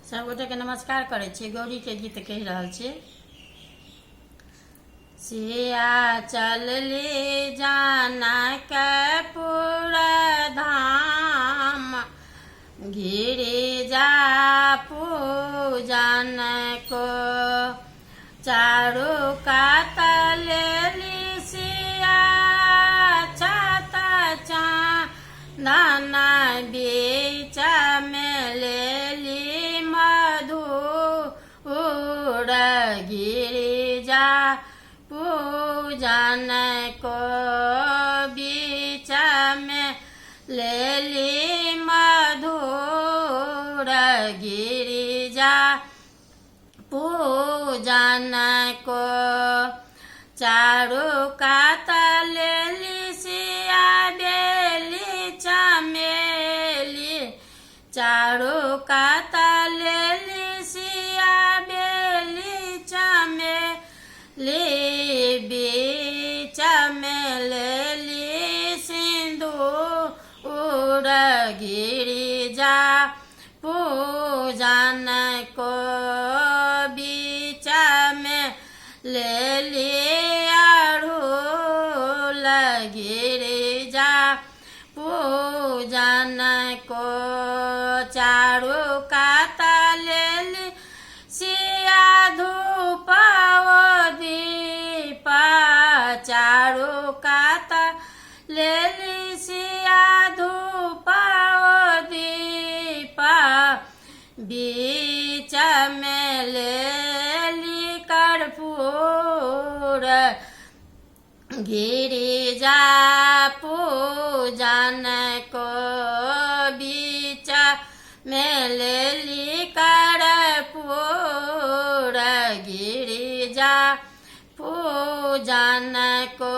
सबगोटे के नमस्कार करे छी। गौरी के गीत कह रहल छी। सिया चल ले जाना के पूरा धाम, गिरिजा पूजन को चारू कात लेली सिया छाता चांदना बीच में लेली मधुर, गिरिजा पूजन को बीच में लेली मधुर, गिरिजा पूजन को चारू कात लेली सिया बेली चमेली, चारू कात लेली सिया बेली चमेली, बीच में लेली सिंदूर, गिरिजा पूजन को बीच में लेली अड़हुल, गिरिजा पूजन को चारू कात लेली सिया धूप दीप, चारू कात लेली सिया धूप दीप, बीच में लेली कर्पूर, गिरिजा पूजन को बीच में लेली कर्पूर, गिरिजा पूजन को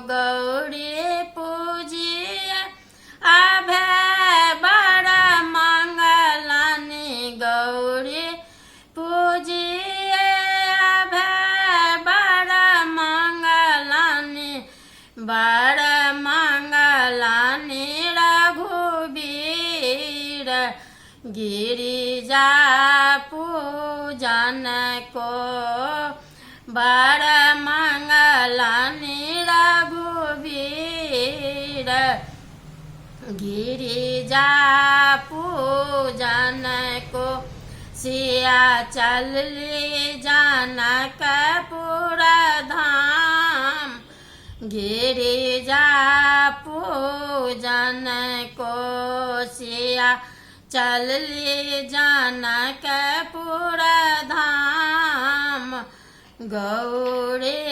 गौरी पूजिए अभय बड़ मंगलानी, गौरी पूजिए अभय बड़ मंगलानी, बड़ मंगलानी रघुबीर, गिरिजा पूजन को बड़ मंगलानी रघुबीर, गिरिजा पूजन को सिया चल ले जाना के पूरा धाम, गिरिजा पूजन को सिया चल ले जाना के पूरा धाम, गौरी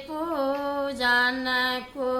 पूजन को।